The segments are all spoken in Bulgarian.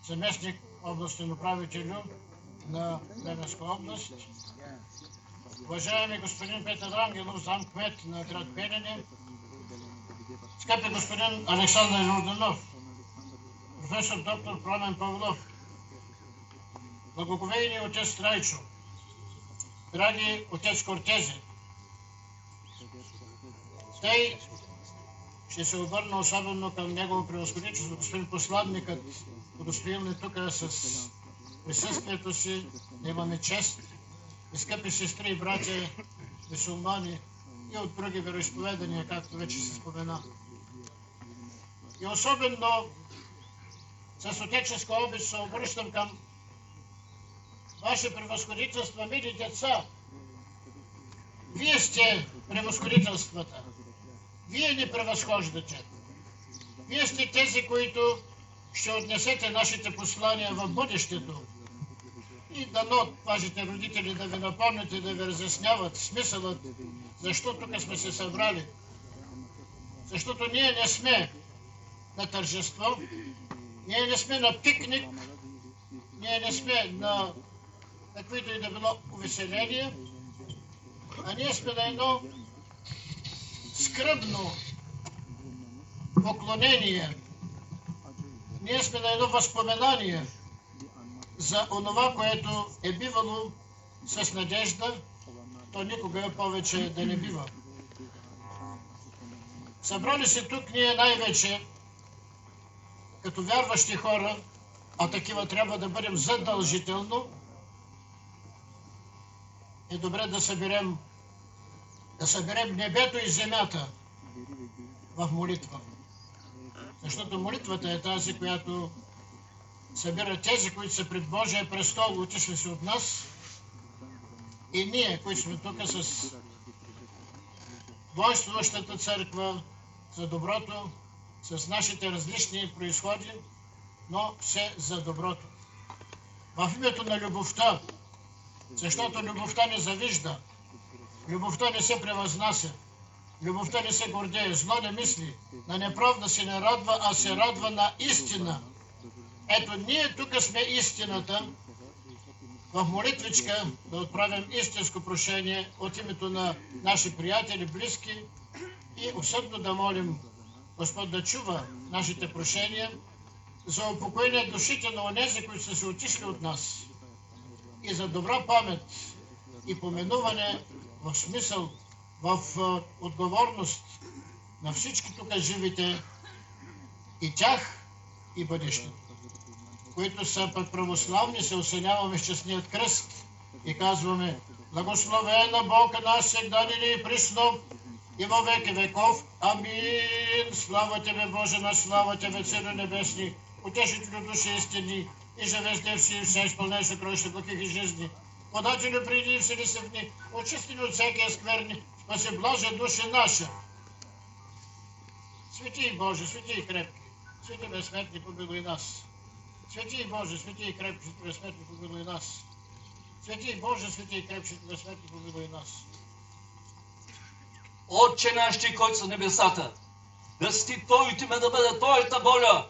заместник областен управителю на Плевенска област, уважаеми господин Петър Ангелов, зам.кмет на град Белене, скъпи господин Александър Йорданов, професор доктор Пламен Павлов, благоговейни отец Трайчо, драги отец Кортезе. Тъй ще се обърна особено към негово превъзходителство, господин посланникът, удостоил тук с присъствието си, да имаме чест, и скъпи сестри и братя мюсюлмани и от други вероизповедания, както вече се спомена. И особено с отеческа обич се обръщам към Ваше превъзходителство, мили деца. Вие сте превъзходителствата. Вие ни превъзхождате. Вие сте тези, които ще отнесете нашите послания в бъдещето. И дано вашите родители да ви напомнят и да ви разясняват смисълът, защо тук сме се събрали. Защото ние не сме на тържество, ние не сме на пикник, ние не сме на каквито и да било увеселение, а ние сме на едно скръбно поклонение. Ние сме на едно възпоменание за онова, което е бивало с надежда, то никога повече да не бива. Събрали се тук ние най-вече като вярващи хора, а такива трябва да бъдем задължително, е добре да съберем небето и земята в молитва. Защото молитвата е тази, която събира тези, които са пред Божия престол, отишли се от нас, и ние, които сме тук с воинствуващата църква за доброто, с нашите различни произходи, но все за доброто. В името на любовта, защото любовта не завижда, любовта не се превъзнася, любовта не се гордее, зло не мисли, на неправда се не радва, а се радва на истина. Ето, ние тук сме истината, в молитвичка да отправим истинско прошение от името на наши приятели, близки и особено да молим Господ да чува нашите прошения за упокоение душите на онези, които са се отишли от нас, и за добра памет и поменуване в смисъл, в отговорност на всички тук живите, и тях, и бъдещето, които са пък православни, се осъняваме с честният кръст и казваме: благословена Бог наш всегда и присно и във веки веков. Амин. Слава Тебе, Боже наш, слава Тебе, Царю небесни, утешителю души истини, и же вездевши и все изпълняй съкровища благих и жизни. Подателю приди и всели се в них, очисти от всякия скверни, спаси блаже душа наша. Свети Боже, свети и крепки, свети безсмертни, помилуй нас. Свети Боже, свети и крепки, свети безсмертни, помилуй нас. Свети Боже, свети и крепки, свети безсмертни, помилуй нас. Отче наш, ти, който са небесата, да сти Твоето име, да бъде Твоята воля,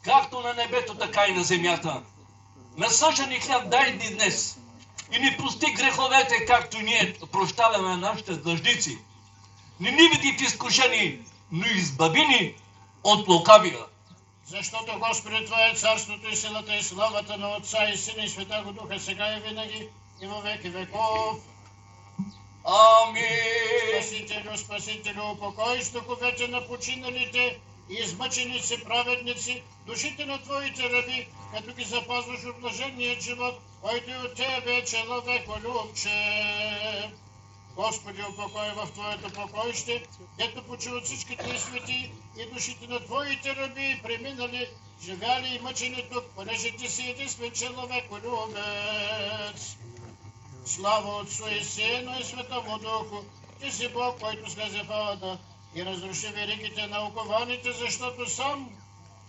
както на небето, така и на земята. Насъждани хляб дай ни днес и ни прости греховете, както ние прощаваме на нашите длъжници. Не ни веди в изкушение, но избави ни от лукавия. Защото, Господи, Твое е царството и силата и славата на Отца и Сина и Святаго Духа, сега и винаги, и във веки веков. Амин. Спасителю, Спасителю, упокоиш духовете на починалите и измъченици, праведници, душите на Твоите раби, като ги запазваш от блаженният живот, който и от Тебе, човеколюбче. Господи, упокой в Твоето покоище, дето почиват всички Твои свети и душите на Твоите раби, преминали, живяли и мъчени тук, понеже Ти си единствен човеколюбец. Слава Отцу и Сину и Светому Духу, Ти си Бог, който слезе в ада и разруши веригите на окованите, защото сам,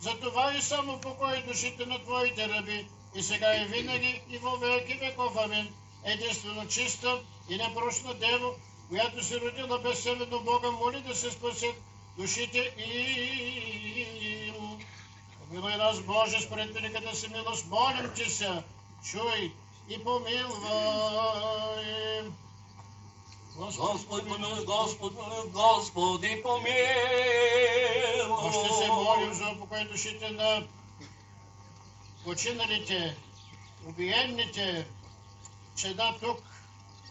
за това и само упокой душите на Твоите раби, и сега и винаги, и във веки веков. Амин. Единствено чиста и непорочна Дево, която се родила безсеменно Бога, моли да се спасят душите им. Милуй нас, Боже, според великата си милост, молим Ти се, чуй и помилвай. Господи помилуй, Господи помилуй, Господи помилуй. Още се молим за упокой душите на починалите, убиените, чеда тук,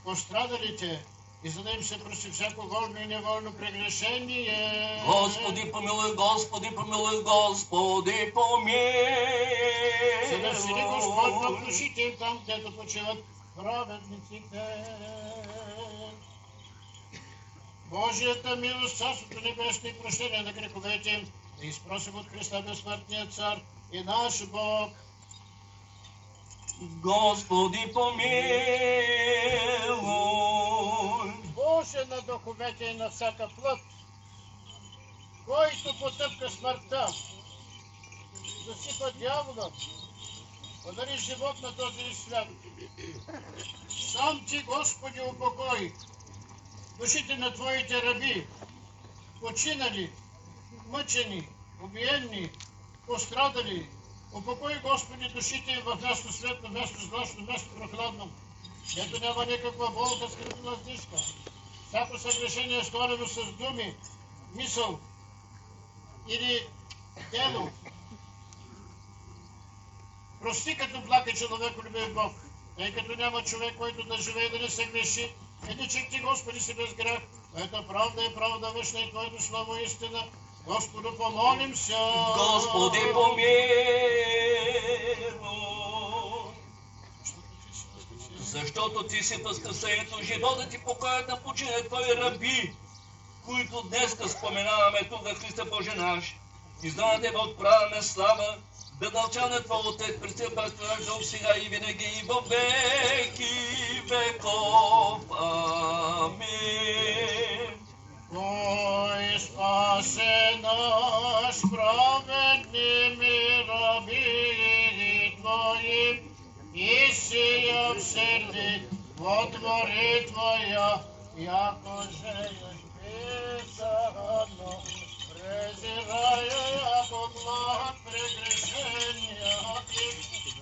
пострадалите, и за да им се прости всяко волно и неволно прегрешение. Господи помилуй, Господи помилуй, Господи помилуй. За да всили Господ в душите им там, където почиват праведниците. Божията милост, Царството небесно и прощение на греховете им, да изпросим от Христа безсмъртния Цар и наш Бог. Господи помилуй. Боже на духовете и на всяка плът, който потъпка смъртта, засипа дявола, подари живот на този свят. Сам Ти, Господи, упокой душите на Твоите раби, починали, мъчени, убиени, пострадали. Упокой, Господи, душите им в място светло, място злашно, място прохладно, ето няма никаква болка, скръпна знижка. Всяко съгрешение, сторено с думи, мисъл или дело. Прости като благ и човеколюбив Бог, тъй като няма човек, който да живее да не се греши. Величен Ти, Господи, си без грях, Твоята правда е правда вечна и Твоето слово истина. Господу, помолим се. Господи помилуй. Защото Ти си възкресението, живота Ти, покоят на почине Твои раби, които днеска споменаваме тук, Христа Боже наш. И знаете, Бог правяме слава, бедълчане Твоя Отец, Христия Пастор, Дух сега и винаги и във веки веков. Амин. Кой спасе наш праведни ми раби Твои, и сия всели отвори Твоя, яко жееш писано, презирая яко благ прегрешения Ти,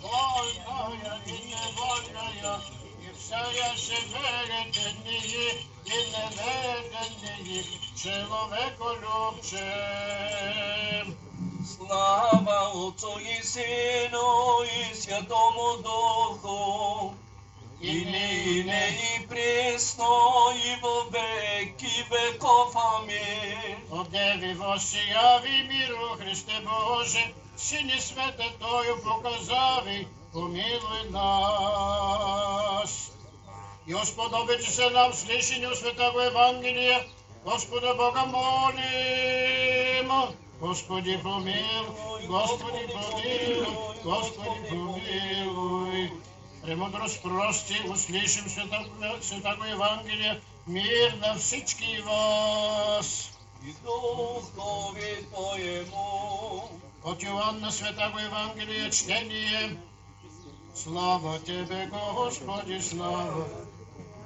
вольная и невольная, и всяя живеете ниги и неведения, човеколюбче. Слава Отцу и Сину и Святому Духу, и ныне и пресно и во веки веков. Амин. Одеви восияви миру, Христе Боже, Сине свете Тою показави, помилуй нас. И сподобите се нам слышанию Святого Евангелия, Господа Бога молим. Господи помилуй, Господи помилуй, Господи помилуй. Премудрост прости, услышим Святого Евангелия, мир на всички вас. И духови Твоему. От Йоанна Святого Евангелия чтение. Слава Тебе, Господи, слава.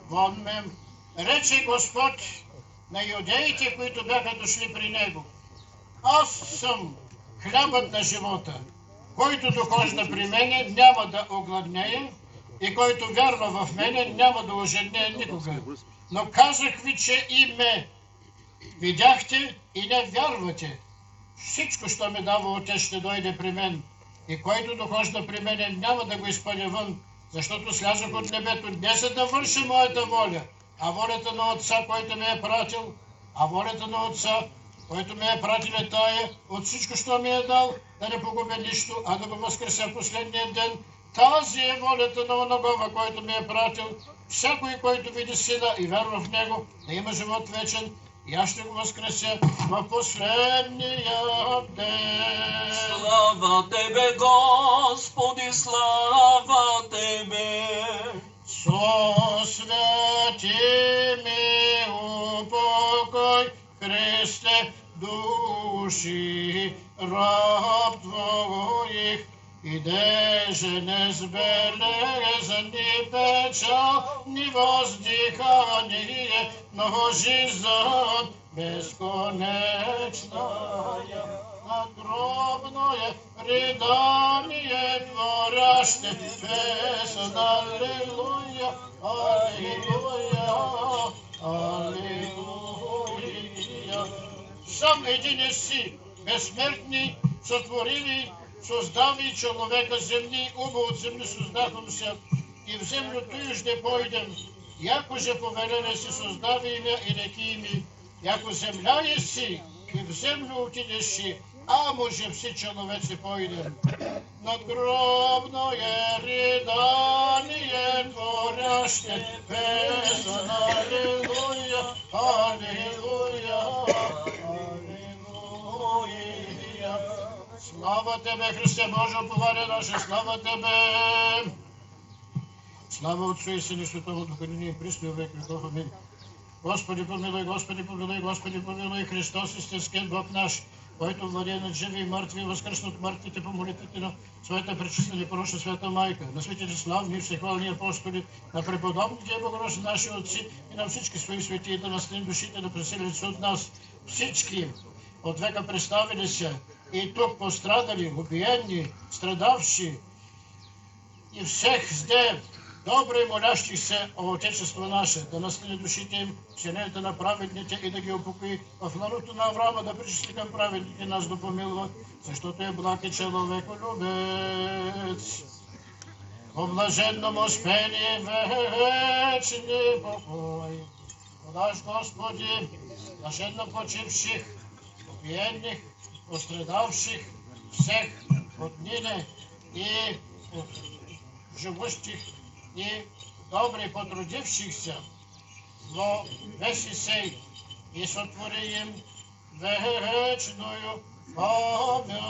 Вонме, рече Господ на юдеите, които бяха дошли при Него. Аз съм хлябът на живота. Който дохожда при мене, няма да огладнее, и който вярва в мене, няма да ожеднее никога. Но казах ви, че и ме видяхте и не вярвате. Всичко, що ми дава Отец, ще дойде при мен. И който дохожда при мене, няма да го изпъля вън, защото слязах от небето не за да върши моята воля, а волята на Отца, който ме е пратил, а волята на Отца, който ме е пратил е тая, от всичко, що ми е дал, да не погубя нищо, а да го възкреся последния ден. Тази е волята на оногова, който ме е пратил. Всякой, който види Сина и вярва в Него, да има живот вечен, и аз ще го възкреся в последния ден. Слава Тебе, Господи, слава Тебе. Со свети ми упокой, Христе, души раб Твоих, и деже незбелезни печални воздихание, но жизнь безконечная, а надгробное рыдание творящее песен. Аллилуйя, аллилуйя, аллилуйя. Сам един си, безсмертний, сотворили, создали човека земни, ума от земни создахом се, и в землю тую жде пойдем, яко же повелене си создави имя и реки ми, яко земля еси, и в землю отидеш, а може все човеци пойдем. Надгробно е ридание творяще песен. Аллилуйя, аллилуйя, аллилуйя. Слава Тебе, Христе Боже, упование наше, слава Тебе. Слава Отцу и Сыну и Святому Духу, ныне и присно и во веки веков. Аминь. Господи помилуй, Господи помилуй, Господи помилуй, Христос истински Бог наш, който владее над живи и мъртви, възкръсна от мъртвите по молитвите на Своята пречиста непорочна Свята Майка, на светите славни и всехвални апостоли, на преподобните и богородни наши отци и на всички свои светии, да настаним душите да преселят от нас. Всички от века представили се и тук пострадали, убиени, страдавши и всех зде, добре молящих се о Отечество наше, да настани душите им, вселенето на праведните и да ги упокои в ланото на Авраама, да причисли към праведните нас да помилва, защото е благ и човеколюбец. О блаженном успение вечни покой, подаш Господи, блаженно почивших, убиенных, пострадавших, всех отнине и от живущих и добре потрудившихся во вещи сей и сотвори им вечную память.